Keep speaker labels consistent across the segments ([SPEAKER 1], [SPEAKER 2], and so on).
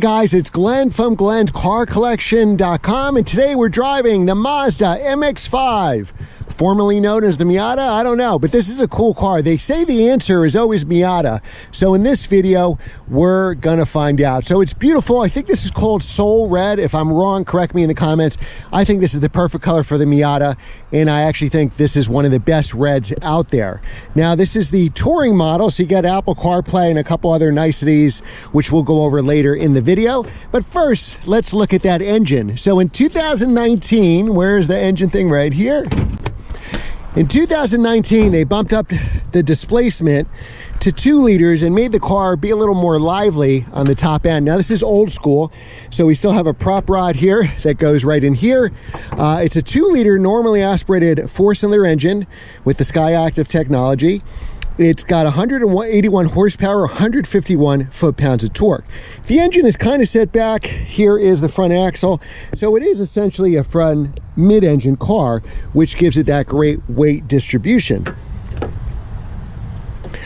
[SPEAKER 1] guys, it's Glenn from Glenn'sCarCollection.com, and today we're driving the Mazda MX-5, formerly known as the Miata. I don't know, but this is a cool car. They say the answer is always Miata, so in this video we're gonna find out. So it's beautiful. I think this is called Soul Red. If I'm wrong, correct me in the comments. I think this is the perfect color for the Miata, and I actually think this is one of the best reds out there. Now, this is the touring model, so you got Apple CarPlay and a couple other niceties which we'll go over later in the video. But first, let's look at that engine. So in 2019, where's the engine thing? Right here. In 2019, they bumped up the displacement to 2 liters and made the car be a little more lively on the top end. Now, this is old school, so we still have a prop rod here that goes right in here. It's a 2-liter normally aspirated 4-cylinder engine with the Skyactiv technology. It's got 181 horsepower, 151 foot-pounds of torque. The engine is kind of set back. Here is the front axle. So it is essentially a front mid-engine car, which gives it that great weight distribution.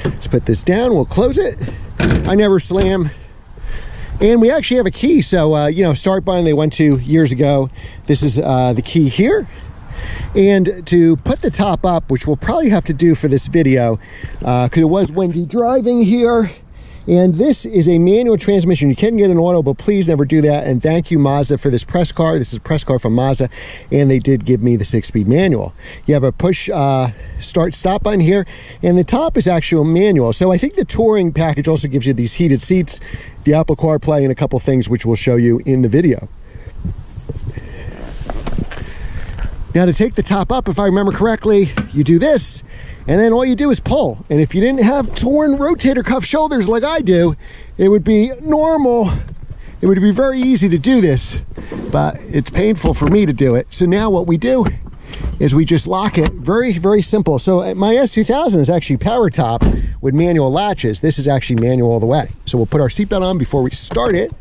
[SPEAKER 1] Let's put this down. We'll close it. I never slam. And we actually have a key. So, you know, start button they went to years ago. This is the key here. And to put the top up, which we'll probably have to do for this video, because it was windy driving here, and this is a manual transmission. You can get an auto, but please never do that. And thank you, Mazda, for this press car. This is a press car from Mazda, and they did give me the 6-speed manual. You have a push start stop button here, and the top is actual manual. So I think the touring package also gives you these heated seats, the Apple CarPlay, and a couple things which we'll show you in the video. Now, to take the top up, if I remember correctly, you do this, and then all you do is pull. And if you didn't have torn rotator cuff shoulders like I do, it would be normal. It would be very easy to do this, but it's painful for me to do it. So now what we do is we just lock it. Very, very simple. So my S2000 is actually power top with manual latches. This is actually manual all the way. So we'll put our seatbelt on before we start it.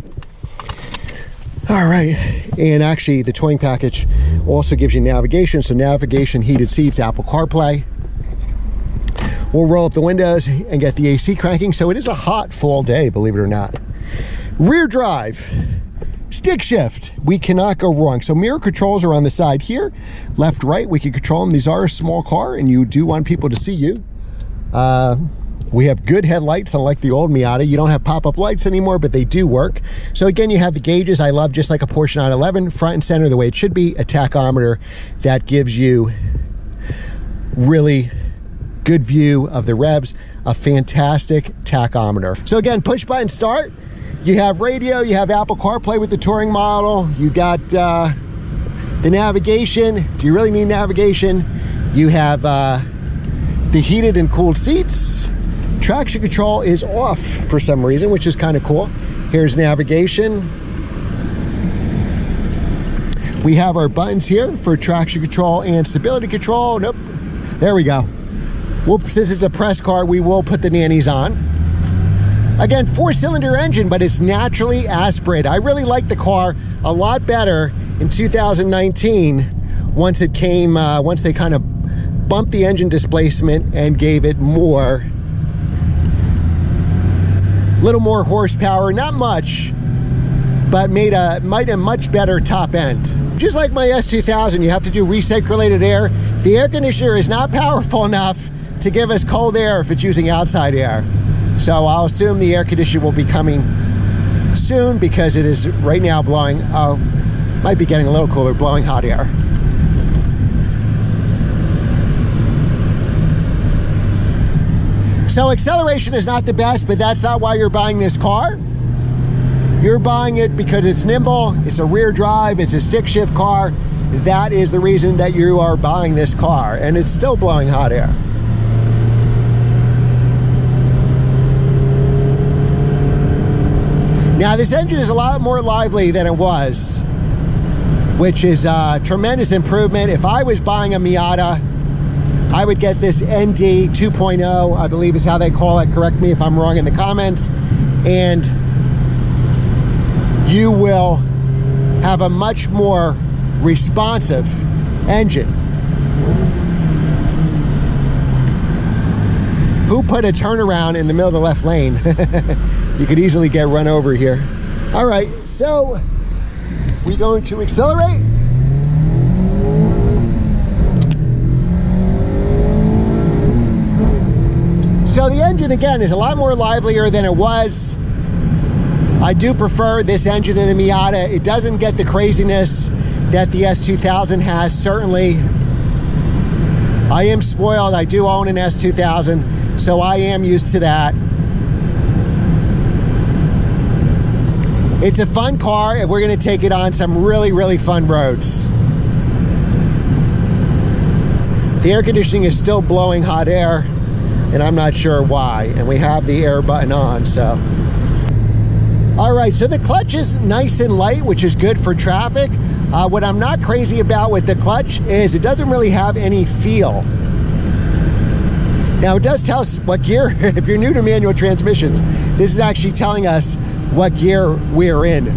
[SPEAKER 1] All right, and actually the towing package also gives you navigation. So navigation, heated seats, Apple CarPlay. We'll roll up the windows and get the AC cranking. So it is a hot fall day, believe it or not. Rear drive, stick shift, we cannot go wrong. So mirror controls are on the side here, left, right, we can control them. These are a small car and you do want people to see you. We have good headlights, unlike the old Miata. You don't have pop-up lights anymore, but they do work. So again, you have the gauges. I love, just like a Porsche 911, front and center the way it should be, a tachometer that gives you really good view of the revs, a fantastic tachometer. So again, push button start. You have radio, you have Apple CarPlay with the touring model. You got the navigation. Do you really need navigation? You have the heated and cooled seats. Traction control is off for some reason, which is kind of cool. Here's navigation. We have our buttons here for traction control and stability control. Nope, there we go. Since it's a press car, we will put the nannies on. Again, 4-cylinder engine, but it's naturally aspirated. I really like the car a lot better in 2019 once it came, once they kind of bumped the engine displacement and gave it more, little more horsepower, not much, but made a much better top end. Just like my S2000, you have to do recirculated air. The air conditioner is not powerful enough to give us cold air if it's using outside air. So I'll assume the air conditioner will be coming soon because it is right now blowing, might be getting a little cooler, blowing hot air. So acceleration is not the best, but that's not why you're buying this car. You're buying it because it's nimble, it's a rear drive, it's a stick shift car. That is the reason that you are buying this car, and it's still blowing hot air. Now, this engine is a lot more lively than it was, which is a tremendous improvement. If I was buying a Miata, I would get this ND 2.0, I believe is how they call it. Correct me if I'm wrong in the comments. And you will have a much more responsive engine. Who put a turnaround in the middle of the left lane? You could easily get run over here. All right, so we're going to accelerate. So the engine, again, is a lot more livelier than it was. I do prefer this engine in the Miata. It doesn't get the craziness that the S2000 has, certainly. I am spoiled. I do own an S2000, so I am used to that. It's a fun car, and we're going to take it on some really, really fun roads. The air conditioning is still blowing hot air, and I'm not sure why. And we have the air button on, so. All right, so the clutch is nice and light, which is good for traffic. What I'm not crazy about with the clutch is it doesn't really have any feel. Now, it does tell us what gear, if you're new to manual transmissions, this is actually telling us what gear we're in.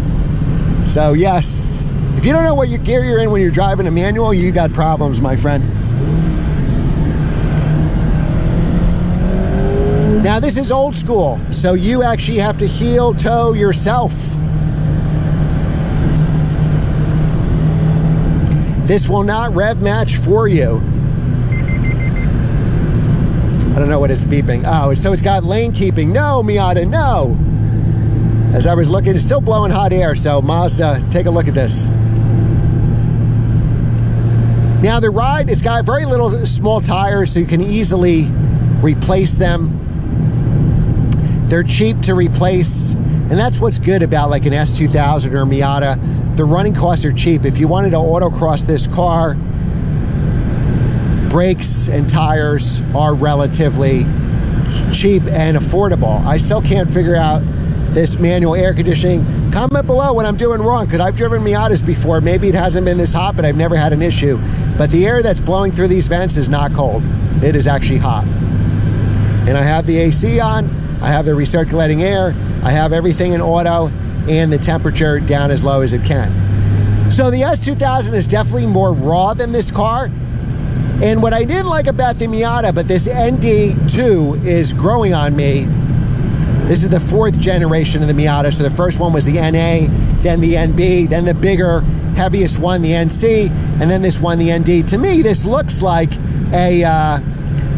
[SPEAKER 1] So yes, if you don't know what gear you're in when you're driving a manual, you got problems, my friend. Now this is old school, so you actually have to heel toe yourself. This will not rev match for you. I don't know what it's beeping. Oh, so it's got lane keeping. No, Miata, no. As I was looking, it's still blowing hot air, so Mazda, take a look at this. Now the ride, it's got very little small tires, so you can easily replace them. They're cheap to replace, and that's what's good about like an S2000 or a Miata. The running costs are cheap. If you wanted to autocross this car, brakes and tires are relatively cheap and affordable. I still can't figure out this manual air conditioning. Comment below what I'm doing wrong, because I've driven Miatas before. Maybe it hasn't been this hot, but I've never had an issue. But the air that's blowing through these vents is not cold. It is actually hot. And I have the AC on. I have the recirculating air, I have everything in auto, and the temperature down as low as it can. So the S2000 is definitely more raw than this car. And what I didn't like about the Miata, but this ND2 is growing on me. This is the 4th generation of the Miata. So the first one was the NA, then the NB, then the bigger, heaviest one, the NC, and then this one, the ND. To me, this looks like a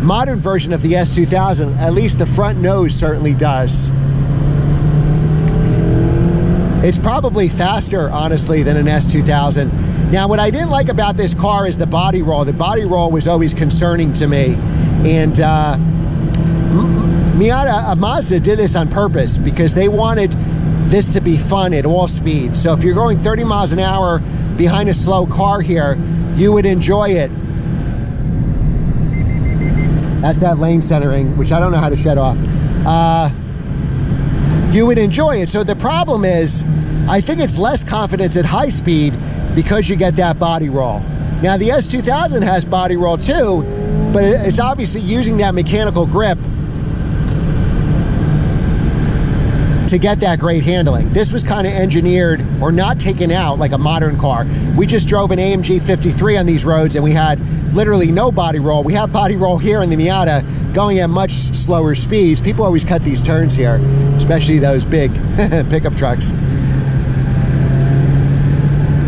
[SPEAKER 1] modern version of the S2000, at least the front nose certainly does. It's probably faster, honestly, than an S2000. Now, what I didn't like about this car is the body roll. The body roll was always concerning to me. And Mazda did this on purpose because they wanted this to be fun at all speeds. So if you're going 30 miles an hour behind a slow car here, you would enjoy it. That's that lane centering, which I don't know how to shut off. You would enjoy it. So the problem is, I think it's less confidence at high speed because you get that body roll. Now the S2000 has body roll too, but it's obviously using that mechanical grip to get that great handling. This was kind of engineered or not taken out like a modern car. We just drove an AMG 53 on these roads and we had literally no body roll. We have body roll here in the Miata going at much slower speeds. People always cut these turns here, especially those big pickup trucks.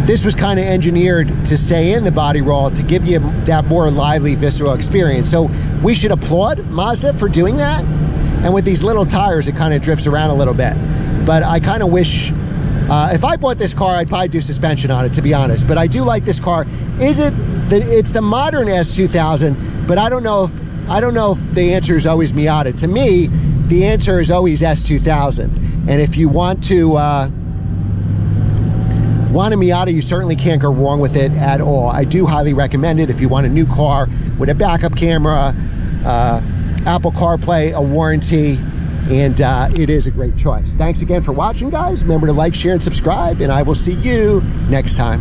[SPEAKER 1] This was kind of engineered to stay in the body roll to give you that more lively visceral experience. So we should applaud Mazda for doing that. And with these little tires, it kind of drifts around a little bit. But I kind of wish, if I bought this car, I'd probably do suspension on it, to be honest. But I do like this car. It's the modern S2000, but I don't know if the answer is always Miata. To me, the answer is always S2000. And if you want a Miata, you certainly can't go wrong with it at all. I do highly recommend it if you want a new car with a backup camera, Apple CarPlay, a warranty, and it is a great choice. Thanks again for watching, guys. Remember to like, share, and subscribe, and I will see you next time.